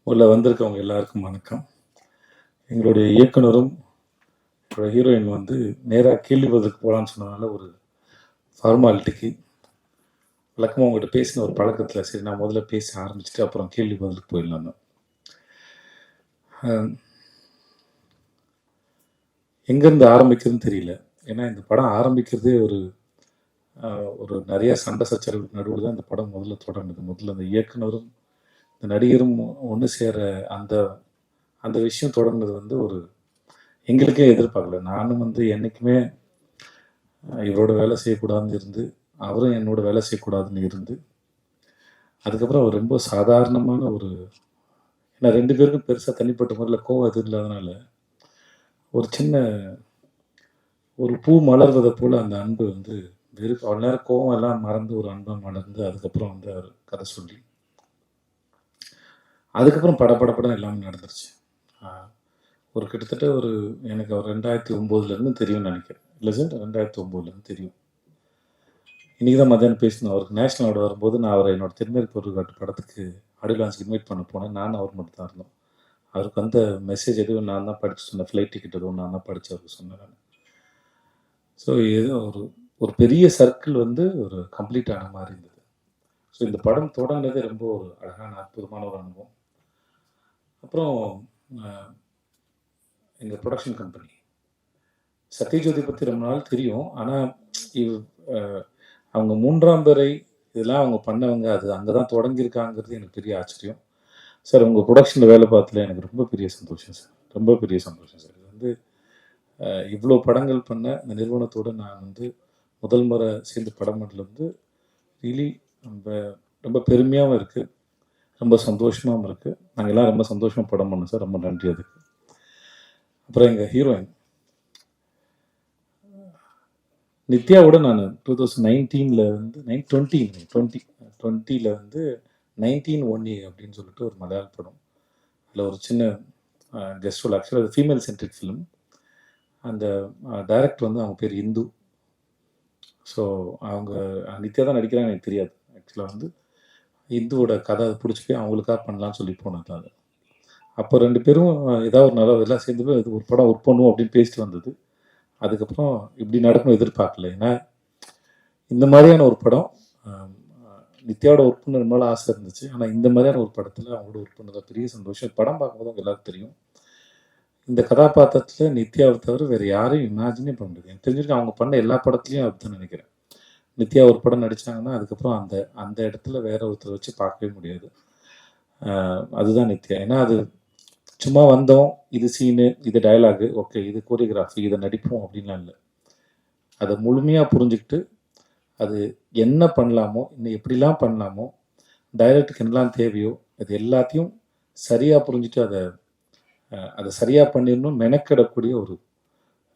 உள்ள வந்திருக்கவங்க எல்லாருக்கும் வணக்கம். எங்களுடைய இயக்குனரும் ஹீரோயின் வந்து நேராக கேள்வி பதிலுக்கு போகலான்னு சொன்னதுனால ஒரு ஃபார்மாலிட்டிக்கு வழக்கமாக உங்கள்கிட்ட பேசின ஒரு பழக்கத்தில் சரி நான் முதல்ல பேச ஆரம்பிச்சுட்டு அப்புறம் கேள்வி பதிலுக்கு போயிடலாம். எங்கேருந்து ஆரம்பிக்கிறதுன்னு தெரியல. ஏன்னா இந்த படம் ஆரம்பிக்கிறதே ஒரு ஒரு நிறைய சண்டை சச்சரவுக்கு நடுவில் தான் இந்த படம் முதல்ல தொடங்குது. முதல்ல அந்த இயக்குனரும் இந்த நடிகரும் ஒன்று சேர அந்த அந்த விஷயம் தொடங்குனது வந்து ஒரு எங்களுக்கே எதிர்பார்க்கல. நானும் வந்து என்றைக்குமே இவரோட வேலை செய்யக்கூடாதுன்னு இருந்து, அவரும் என்னோட வேலை செய்யக்கூடாதுன்னு இருந்து, அதுக்கப்புறம் அவர் ரொம்ப சாதாரணமான ஒரு ஏன்னா 2 பேருக்கும் பெருசா தனிப்பட்ட முறையில் கோவம் எதுவும் இல்லாதனால, ஒரு சின்ன ஒரு பூ மலர்வதை போல அந்த அன்பு வந்து அவ்வளோ நேரம் கோவம் எல்லாம் மறந்து ஒரு அன்பை மலர்ந்து, அதுக்கப்புறம் வந்து அவர் கதை சொல்லி, அதுக்கப்புறம் படபடன்னு எல்லாமே நடந்துருச்சு. ஒரு கிட்டத்தட்ட ஒரு எனக்கு அவர் 2009 தெரியும்னு நினைக்கிறேன். இல்லை சார் 2009 தெரியும். இன்றைக்கி தான் மத்தியானம் பேசினோம். அவருக்கு நேஷனல் அவார்டு வரும்போது நான் அவரை என்னோட திருநெல்வேலி பொருட்காட்டு படத்துக்கு ஆடியோ லான்ச்சுக்கு இன்வைட் பண்ண போனேன். நானும் அவர் மட்டும் தான் இருந்தோம். அவருக்கு வந்த மெசேஜ் எதுவும் நான் தான் படித்து சொன்னேன். ஃப்ளைட் டிக்கெட் எதுவும் நான் தான் படித்து அவருக்கு சொன்னேன். ஸோ ஏதோ ஒரு ஒரு பெரிய சர்க்கிள் வந்து ஒரு கம்ப்ளீட் ஆன மாதிரி இருந்தது. ஸோ இந்த படம் தொடங்கினதே ரொம்ப ஒரு அழகான அற்புதமான ஒரு அனுபவம். அப்புறம் எங்கள் ப்ரொடக்ஷன் கம்பெனி சத்யஜோதி பற்றி ரொம்ப நாள் தெரியும். ஆனால் அவங்க 3ஆம் பிறை இதெல்லாம் அவங்க பண்ணவங்க, அது அங்கே தான் தொடங்கியிருக்காங்கிறது எனக்கு பெரிய ஆச்சரியம். சார் உங்கள் ப்ரொடக்ஷனில் வேலை பார்த்ததுல எனக்கு ரொம்ப பெரிய சந்தோஷம் சார். ரொம்ப பெரிய சந்தோஷம் சார். இது வந்து இவ்வளோ படங்கள் பண்ண இந்த நிறுவனத்தோடு நான் வந்து முதல் முறை சேர்ந்து படம் பண்ணல வந்து ரியலி ரொம்ப ரொம்ப பெருமையாகவும் இருக்குது, ரொம்ப சந்தோஷமாகவும் இருக்குது. நாங்கள் எல்லாம் ரொம்ப சந்தோஷமாக படம் பண்ணோம் சார். ரொம்ப நன்றி அதுக்கு. அப்புறம் எங்கள் ஹீரோயின் நித்யாவோட நான் 2019 வந்து 2020 வந்து 19 அப்படின்னு சொல்லிட்டு ஒரு மலையாள படம். அதில் ஒரு சின்ன கெஸ்ட் ரோல். ஆக்சுவலாக அது ஃபீமேல் சென்ட்ரிக் ஃபிலிம். அந்த டைரக்டர் வந்து அவங்க பேர் இந்து. ஸோ அவங்க நித்யா தான் நடிக்கிறாங்க எனக்கு தெரியாது. ஆக்சுவலாக வந்து இந்துவோட கதை பிடிச்சி போய் அவங்களுக்காக பண்ணலான்னு சொல்லி போனது அது. அப்போ 2 பேரும் ஏதாவது ஒரு நல்லா எல்லாம் சேர்ந்து போய் ஒரு படம் ஒர்க் பண்ணுவோம் அப்படின்னு பேசிட்டு வந்தது. அதுக்கப்புறம் இப்படி நடக்கணும் எதிர்பார்க்கல. ஏன்னா இந்த மாதிரியான ஒரு படம் நித்யாவோட ஒர்க் பண்ண ரொம்ப ஆசை இருந்துச்சு. ஆனால் இந்த மாதிரியான ஒரு படத்தில் அவங்களோட ஒர்க் பண்ணது பெரிய சந்தோஷம். படம் பார்க்கும்போது அவங்க எல்லாருக்கும் தெரியும். இந்த கதாபாத்திரத்தில் நித்யாவை தவிர வேறு யாரையும் இமேஜினே பண்ண முடியாது. எனக்கு தெரிஞ்சிருக்கு அவங்க பண்ண எல்லா படத்துலையும் அப்படிதான் நினைக்கிறேன். நித்யா ஒரு படம் நடித்தாங்கன்னா அதுக்கப்புறம் அந்த அந்த இடத்துல வேற ஒருத்தரை வச்சு பார்க்கவே முடியாது. அதுதான் நித்யா. ஏன்னா அது சும்மா வந்தோம், இது சீனு, இது டயலாகு, ஓகே இது கோரியோகிராஃபி, இதை நடிப்போம் அப்படின்லாம் இல்லை. அதை முழுமையாக புரிஞ்சுக்கிட்டு அது என்ன பண்ணலாமோ, இன்னும் எப்படிலாம் பண்ணலாமோ, டைரக்டருக்கு என்னெல்லாம் தேவையோ அது எல்லாத்தையும் சரியாக புரிஞ்சுட்டு அதை சரியாக பண்ணிடணும் மெனக்கிடக்கூடிய ஒரு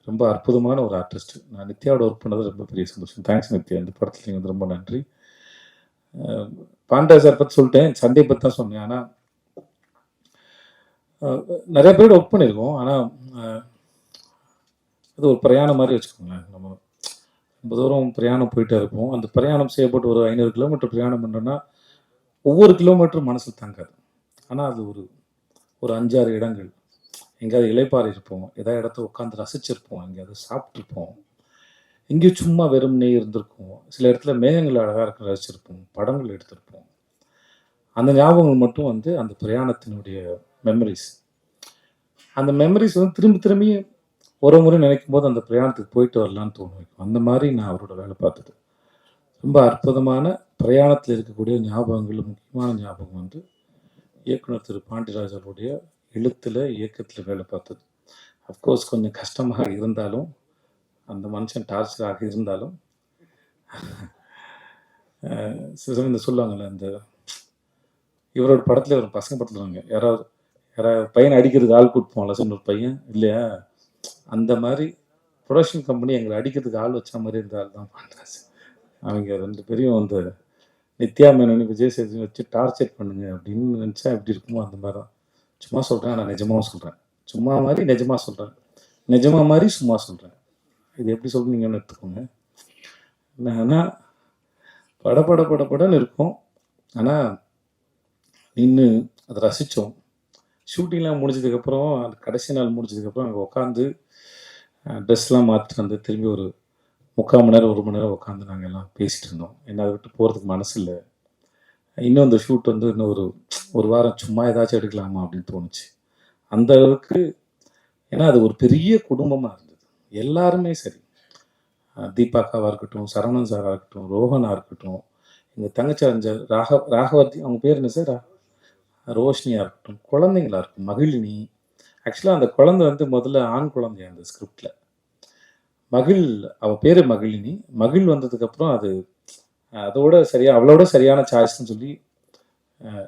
ரொம்ப அற்புதமான ஒரு ஆர்டிஸ்ட். நான் நித்யாவோட ஒர்க் பண்ணது ரொம்ப பெரிய சந்தோஷம். தேங்க்ஸ் நித்யா. இந்த படத்தில் நீங்கள் வந்து ரொம்ப நன்றி. பாண்டா சார் பற்றி சொல்லிட்டேன், சண்டே பற்றி தான் சொன்னேன். ஆனால் நிறைய பேரோட ஒர்க் பண்ணியிருக்கோம். ஆனால் அது ஒரு பிரயாணம் மாதிரி வச்சுக்கோங்களேன். நம்ம ரொம்ப தூரம் பிரயாணம் போயிட்டே இருப்போம். அந்த பிரயாணம் செய்யப்பட்டு ஒரு 500 கிலோமீட்டர் பிரயாணம் பண்ணுறோன்னா ஒவ்வொரு கிலோமீட்டரும் மனசில் தங்காது. ஆனால் அது ஒரு 5-6 இடங்கள் எங்கேயாவது இலைப்பாறை இருப்போம், ஏதாவது இடத்த உட்காந்து ரசிச்சிருப்போம், எங்கேயாவது சாப்பிட்ருப்போம், எங்கேயும் சும்மா வெறும்னே இருந்திருக்கும். சில இடத்துல மேகங்கள் அழகாக இருக்க ரசிச்சிருப்போம், படங்கள் எடுத்திருப்போம். அந்த ஞாபகங்கள் மட்டும் வந்து அந்த பிரயாணத்தினுடைய மெமரிஸ். அந்த மெமரிஸ் வந்து திரும்பி ஒரு முறை நினைக்கும் போது அந்த பிரயாணத்துக்கு போயிட்டு வரலான்னு தோணும். அந்த மாதிரி நான் அவரோட வேலை பார்த்தது ரொம்ப அற்புதமான பிரயாணத்தில் இருக்கக்கூடிய ஞாபகங்கள். முக்கியமான ஞாபகம் வந்து இயக்குனர் திரு பாண்டியராஜ் அவருடைய எழுத்தில் இயக்கத்தில் வேலை பார்த்தது. அஃப்கோர்ஸ் கொஞ்சம் கஷ்டமாக இருந்தாலும், அந்த மனுஷன் டார்ச்சராக இருந்தாலும், சில சமயம் இந்த சொல்லுவாங்கள்ல, இந்த இவரோட படத்தில் ஒரு பசங்க படத்தில் யாராவது பையனை அடிக்கிறதுக்கு ஆள் கூட்டுப்போம்ல சார், ஒரு பையன் இல்லையா, அந்த மாதிரி ப்ரொடக்ஷன் கம்பெனி எங்களை அடிக்கிறதுக்கு ஆள் வச்ச மாதிரி இருந்த ஆள் தான் பாண்டியராஜ். அவங்க 2 பேரையும் வந்து நித்யா மேனன், விஜய் சேதுபதி வச்சு டார்ச்சர் பண்ணுங்க அப்படின்னு நினச்சா எப்படி இருக்குமோ அந்த மாதிரி தான். சும்மா சொல்கிறேன், ஆனால் நிஜமாவும் சொல்கிறேன். சும்மா மாதிரி நிஜமாக சொல்கிறேன், நிஜமா மாதிரி சும்மா சொல்கிறேன். இது எப்படி சொல்கிறீங்கன்னு எடுத்துக்கோங்க. ஆனால் படன்னு இருக்கும். ஆனால் நின்று அதை ரசித்தோம். ஷூட்டிங்லாம் முடிஞ்சதுக்கப்புறம், அந்த கடைசி நாள் முடிஞ்சதுக்கப்புறம் அங்க உட்காந்து ட்ரெஸ்லாம் மாத்திட்டு வந்து திரும்பி ஒரு 3/4 மணி நேரம், 1 மணி நேரம் உட்காந்து நாங்க எல்லாம் பேசிட்டு இருந்தோம். ஏன்னா அத விட்டு போறதுக்கு மனசு இல்ல. இன்னும் இந்த ஷூட் வந்து இன்னும் ஒரு 1 வாரம் சும்மா ஏதாச்சும் எடுக்கலாமா அப்படின்னு தோணுச்சு. அந்த அளவுக்கு ஏன்னா அது ஒரு பெரிய குடும்பமா இருந்தது. எல்லாருமே சரி. தீபா அக்காவா இருக்கட்டும், சரவணன் சாரா இருக்கட்டும், ரோஹனா இருக்கட்டும், எங்க தங்கச்சி அறிஞ ராகவதி அவங்க பேர் என்ன சார்? ரோஷினியா இருக்கட்டும், குழந்தைங்களா இருக்கும். மகிழினி. ஆக்சுவலா அந்த குழந்தை வந்து முதல்ல ஆண் குழந்தையா அந்த ஸ்கிரிப்ட்ல. மகிழ் அவ பேரு மகிழினி. மகிழ் வந்ததுக்கப்புறம் அது அதோட சரியா அவளோட சரியான சாய்ஸ்ன்னு சொல்லி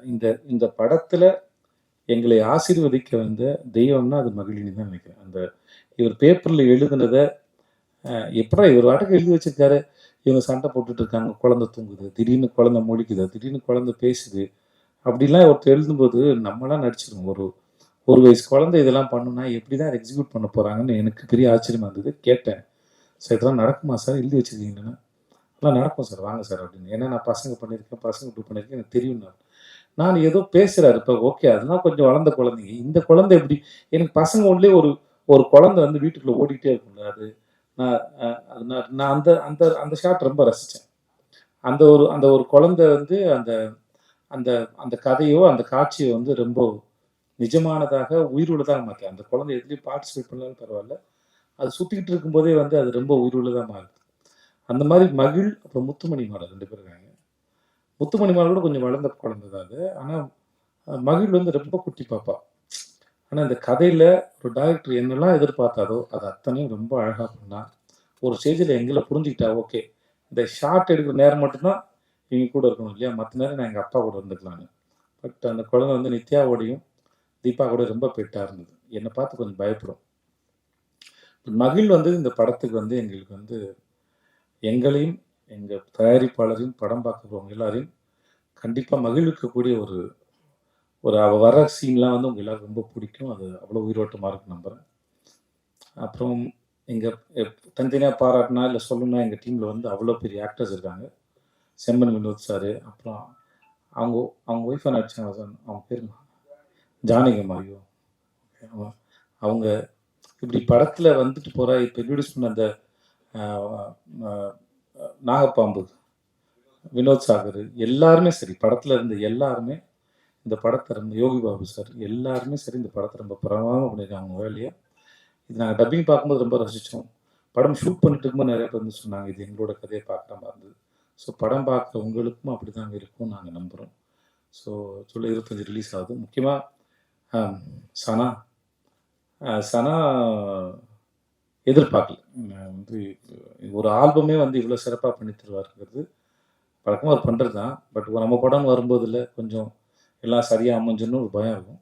இந்த இந்த படத்துல எங்களை ஆசீர்வதிக்க வந்த தெய்வம்னா அது மகிழினி தான் நினைக்கிறேன். அந்த இவர் பேப்பர்ல எழுதுனத எப்படிடா இவர் பாட்டுக்கு எழுதி வச்சிருக்காரு. இவங்க சண்டை போட்டுட்டு இருக்காங்க. குழந்தை தூங்குது. திடீர்னு குழந்தை முழிக்குது. திடீர்னு குழந்தை பேசுது. அப்படிலாம் ஒருத்தர் எழுதும்போது நம்மலாம் நடிச்சிருவோம். ஒரு 1 வயசு குழந்தை இதெல்லாம் பண்ணுனா எப்படி தான் அத எக்ஸிக்யூட் பண்ண போறாங்கன்னு எனக்கு பெரிய ஆச்சரியமா இருந்தது. கேட்டேன். சார் இதெல்லாம் நடக்குமா சார்? எழுதி வச்சிருக்கீங்கன்னா? அதெல்லாம் நடக்கும் சார். வாங்க சார் அப்படின்னு. ஏன்னா நான் பசங்க பண்ணியிருக்கேன். பசங்க இப்படி பண்ணியிருக்கேன். எனக்கு தெரியும்னாரு. நான் ஏதோ பேசுறாரு. இப்ப ஓகே அதெல்லாம் கொஞ்சம் வளர்ந்த குழந்தைங்க. இந்த குழந்தை எப்படி? எனக்கு பசங்க ஒன்லயே ஒரு ஒரு குழந்தை வந்து வீட்டுக்குள்ள ஓடிட்டே இருக்கும்ல. அது நான் அது நான் அந்த அந்த அந்த ஷாட் ரொம்ப ரசிச்சேன். அந்த ஒரு குழந்தை வந்து அந்த அந்த அந்த கதையோ, அந்த காட்சியோ வந்து ரொம்ப நிஜமானதாக, உயிருள்ளதா மாத்துது. அந்த குழந்தை எதுலயும் பார்ட்டிசிபேட் பண்ணாலும் பரவால்ல. அது சுத்திக்கிட்டு இருக்கும்போதே வந்து அது ரொம்ப உயிருள்ளதா மாறுது. அந்த மாரி மகிழ், அப்புறம் முத்துமணிமால 2 பேர் இருக்காங்க. முத்துமணிமால கூட கொஞ்சம் வளர்ந்த குழந்தை தான் அது. ஆனா மகிழ் வந்து ரொம்ப குட்டி பாப்பா. ஆனா இந்த கதையில ஒரு டைரக்டர் என்னெல்லாம் எதிர்பார்த்தாரோ, அது அத்தனையும் ரொம்ப அழகா பண்ணா. ஒரு ஸ்டேஜ்ல எங்கள புரிஞ்சுக்கிட்டா, ஓகே. இந்த ஷாட் எடுக்கிற நேரம் மட்டும் தான் இவங்க கூட இருக்கணும் இல்லையா? மத்த நேரம் நான் எங்க அப்பா கூட இருந்துக்கலான்னு. பட் அந்த குழந்தை வந்து நித்யாவோடையும், தீபா கூட ரொம்ப பெட்டா இருந்தது. என்ன பார்த்து கொஞ்சம் பயப்படும். மகிழ் வந்து இந்த படத்துக்கு வந்து எங்களுக்கு வந்து எங்களையும், எங்க தயாரிப்பாளரையும், படம் பார்க்க போறவங்க எல்லாரையும் கண்டிப்பா மகிழ்விக்கக்கூடிய ஒரு ஒரு அவ வர்ற சீன்லாம் வந்து உங்க எல்லாருக்கும் ரொம்ப பிடிக்கும். அது அவ்வளோ உயிரோட்டமா இருக்குன்னு நம்புறேன். அப்புறம் எங்க தனித்தனியா பாராட்டுனா, இல்ல சொல்லணும்னா எங்க டீம்ல வந்து அவ்வளோ பெரிய ஆக்டர்ஸ் இருக்காங்க. செம்மன் வினோத் சாரு, அப்புறம் அவங்க அவங்க ஒய்ஃபா நடிச்சாங்க அவங்க பேரு ஜானகி அம்மா. ஐயோ! ஆமா. அவங்க இப்படி படத்துல வந்துட்டு போற இப்ப இன்ட்ரோடியூஸ் பண்ண அந்த அ அ நாகப்பாம்பு, வினோத் சாகர் எல்லாருமே சரி, படத்துல இருந்த எல்லாருமே இந்த படத்த ரொம்ப யோகி பாபு சார் எல்லாருமே சரி இந்த படத்த ரொம்ப பிரமாதமா பண்ணியிருக்காங்க அவங்க வேலைய. இது நாங்க டப்பிங் பார்க்கும்போது ரொம்ப ரசிச்சோம். படம் ஷூட் பண்ணிட்டு இருக்கும்போது நெறைய பேர் வந்து சொன்னாங்க, இது எங்களோட கதைய பார்க்குற மாரி இருந்தது. ஸோ படம் பார்க்குற உங்களுக்கும் அப்படிதாங்க இருக்கும்னு நாங்க நம்புறோம். ஸோ ஜூலை 25 ரிலீஸ் ஆகுது. முக்கியமா அ சனா சனா எதிர்பார்க்கல. நான் வந்து ஒரு ஆல்பமே வந்து இவ்வளோ சிறப்பா பண்ணி தருவாருங்கிறது வழக்கமா அவர் பண்றது தான். பட் நம்ம படம்னு வரும்போதில கொஞ்சம் எல்லாம் சரியா அமைஞ்சுன்னு ஒரு பயம் இருக்கும்.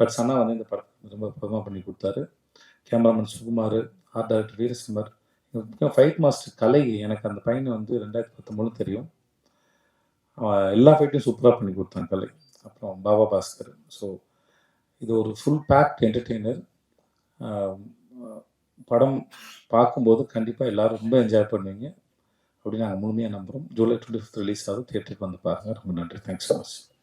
பட் சனா வந்து இந்த படத்த ரொம்ப அற்புதமா பண்ணி குடுத்தாரு. கேமராமேன் சுகுமாரு, ஆர்ட் டைரக்டர் வீரசுந்தர், முக்கியமா ஃபைட் மாஸ்டர் கலை எனக்கு அந்த பையன வந்து 2019 தெரியும். எல்லா ஃபைட்டும் சூப்பரா பண்ணி குடுத்தான் கலை. அப்புறம் பாபா பாஸ்கர். ஸோ இது ஒரு ஃபுல் பேக்ட் என்டர்டெய்னர். அ படம் பார்க்கும்போது கண்டிப்பா எல்லாரும் ரொம்ப என்ஜாய் பண்ணுவீங்க. அப்படின்னு நாங்க முழுமையா நம்புறோம். ஜூலை 25 ரிலீஸ் ஆகுது. தியேட்டருக்கு வந்து பாருங்க. ரொம்ப நன்றி. Thanks so much.